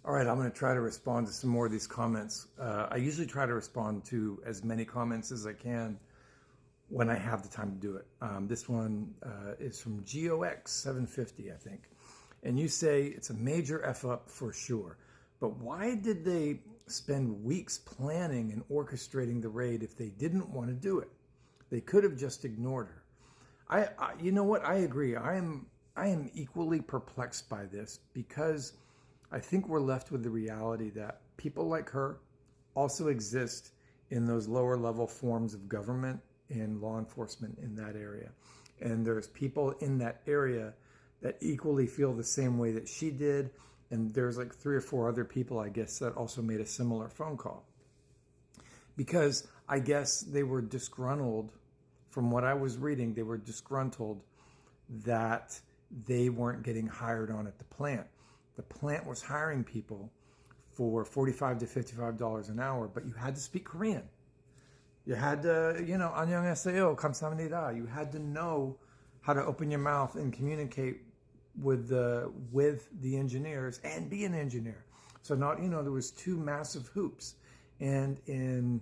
All right, I'm going to try to respond to some more of these comments. I usually try to respond to as many comments as I can when I have the time to do it. This one is from GOX750, I think. And you say it's a major F up for sure. But why did they spend weeks planning and orchestrating the raid if they didn't want to do it? They could have just ignored her. You know what? I agree. I am equally perplexed by this because I think we're left with the reality that people like her also exist in those lower level forms of government and law enforcement in that area. And there's people in that area that equally feel the same way that she did. And there's like 3 or 4 other people, I guess, that also made a similar phone call. Because I guess they were disgruntled, from what I was reading, they were disgruntled that they weren't getting hired on at the plant. The plant was hiring people for $45 to $55 an hour, but you had to speak Korean. You had to, 안녕하세요, 감사합니다. You had to know how to open your mouth and communicate with the engineers and be an engineer. So there was 2 massive hoops. And in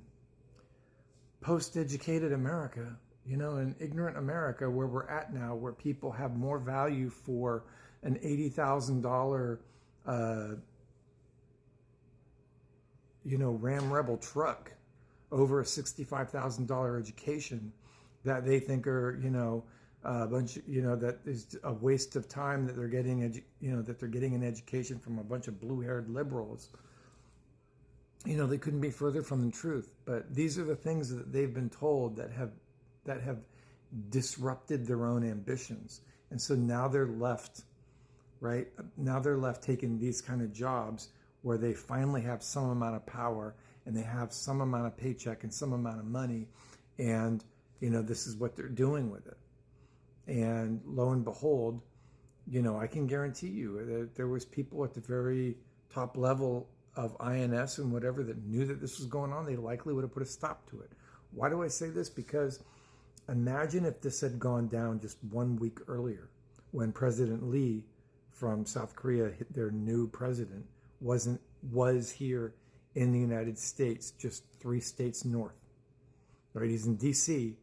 post-educated America, in ignorant America, where we're at now, where people have more value for an $80,000, Ram Rebel truck over a $65,000 education that they think are, a bunch, that is a waste of time that they're getting, that they're getting an education from a bunch of blue-haired liberals. They couldn't be further from the truth. But these are the things that they've been told that have disrupted their own ambitions. And so now they're left, right? Now they're left taking these kind of jobs where they finally have some amount of power and they have some amount of paycheck and some amount of money. And, this is what they're doing with it. And lo and behold, I can guarantee you that there was people at the very top level of INS and whatever that knew that this was going on. They likely would have put a stop to it. Why do I say this? Because imagine if this had gone down just 1 week earlier when President Lee from South Korea, their new president, was here in the United States, just 3 states north. Right? He's in DC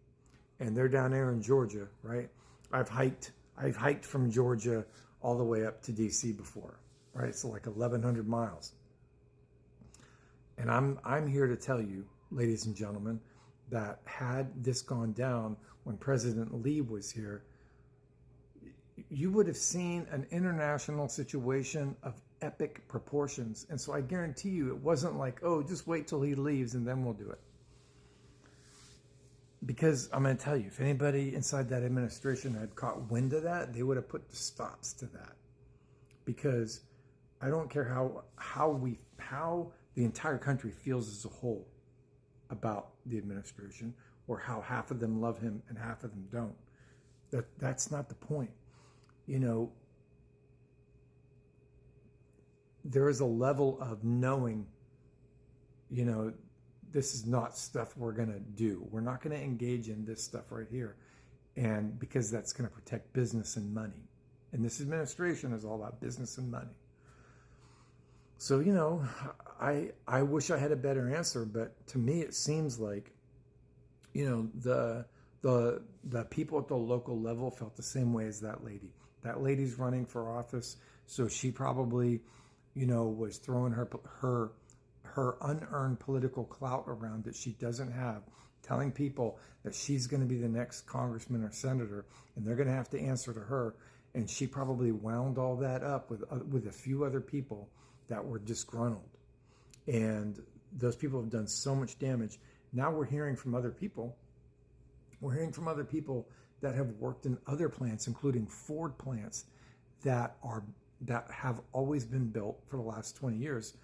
and they're down there in Georgia, right? I've hiked from Georgia all the way up to DC before, right? So like 1,100 miles. And I'm here to tell you, ladies and gentlemen, that had this gone down when President Lee was here, you would have seen an international situation of epic proportions. And so I guarantee you it wasn't like, oh, just wait till he leaves and then we'll do it. Because I'm going to tell you, if anybody inside that administration had caught wind of that, they would have put the stops to that. Because I don't care how the entire country feels as a whole about the administration, or how half of them love him and half of them don't. That's not the point. There is a level of knowing, this is not stuff we're going to do. We're not going to engage in this stuff right here. And because that's going to protect business and money. And this administration is all about business and money. So, I wish I had a better answer, but to me it seems like, the people at the local level felt the same way as that lady. That lady's running for office, so she probably, was throwing her unearned political clout around that she doesn't have, telling people that she's going to be the next congressman or senator, and they're going to have to answer to her. And she probably wound all that up with a few other people that were disgruntled. And those people have done so much damage. Now we're hearing from other people. We're hearing from other people that have worked in other plants, including Ford plants that have always been built for the last 20 years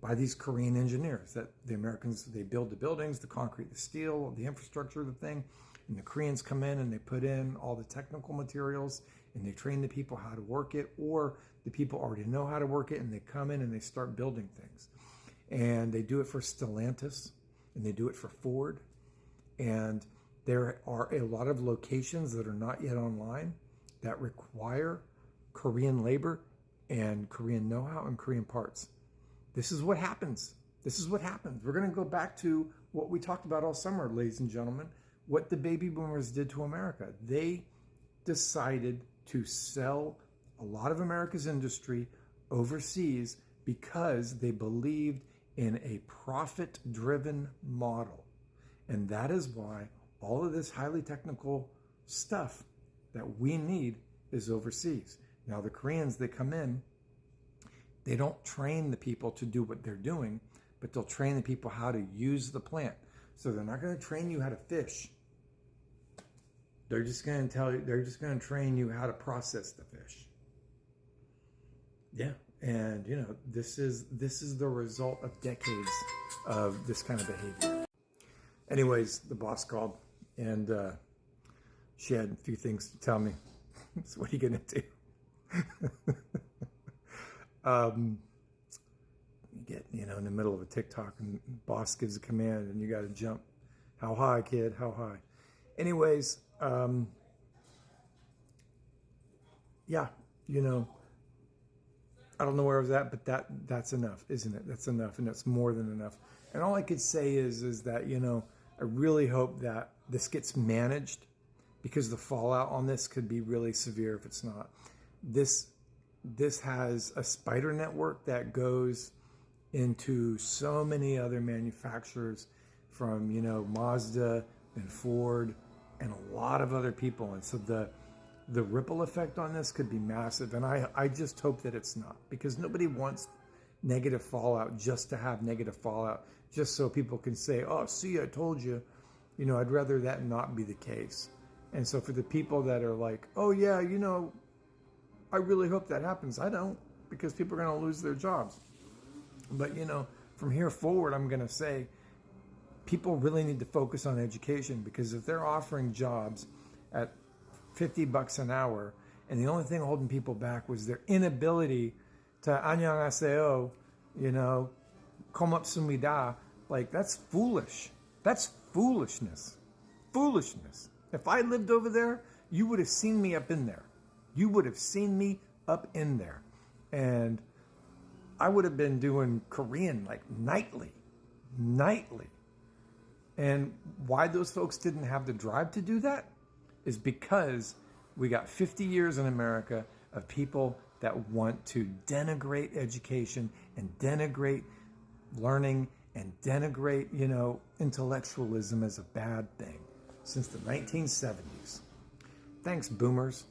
by these Korean engineers. That the Americans, they build the buildings, the concrete, the steel, the infrastructure of the thing, and the Koreans come in and they put in all the technical materials and they train the people how to work it, or the people already know how to work it and they come in and they start building things. And they do it for Stellantis and they do it for Ford. And there are a lot of locations that are not yet online that require Korean labor and Korean know-how and Korean parts. This is what happens. This is what happens. We're going to go back to what we talked about all summer, ladies and gentlemen, what the baby boomers did to America. They decided to sell a lot of America's industry overseas because they believed in a profit-driven model. And that is why all of this highly technical stuff that we need is overseas. Now, the Koreans, they come in, they don't train the people to do what they're doing, but they'll train the people how to use the plant. So they're not going to train you how to fish. They're just going to train you how to process the fish. Yeah. And, you know, this is the result of decades of this kind of behavior. Anyways, the boss called, and she had a few things to tell me. So what are you going to do? You get, you know, in the middle of a TikTok and boss gives a command and you got to jump. How high, kid? How high? Anyways, yeah, you know, I don't know where I was at, but that's enough, isn't it? That's enough, and that's more than enough. And all I could say is that, you know, I really hope that this gets managed, because the fallout on this could be really severe if it's not. This has a spider network that goes into so many other manufacturers, from, you know, Mazda and Ford and a lot of other people. And so the ripple effect on this could be massive. And I just hope that it's not, because nobody wants negative fallout just to have negative fallout, just so people can say, oh, see, I told you. You know, I'd rather that not be the case. And so for the people that are like, oh yeah, you know, I really hope that happens. I don't, because people are going to lose their jobs. But, you know, from here forward, I'm going to say people really need to focus on education, because if they're offering jobs at $50 an hour, and the only thing holding people back was their inability to 안녕하세요, you know, 고맙습니다, like, that's foolish. That's foolishness. Foolishness. If I lived over there, you would have seen me up in there. You would have seen me up in there. And I would have been doing Korean like nightly. And why those folks didn't have the drive to do that is because we got 50 years in America of people that want to denigrate education and denigrate learning and denigrate, you know, intellectualism as a bad thing since the 1970s. Thanks, boomers.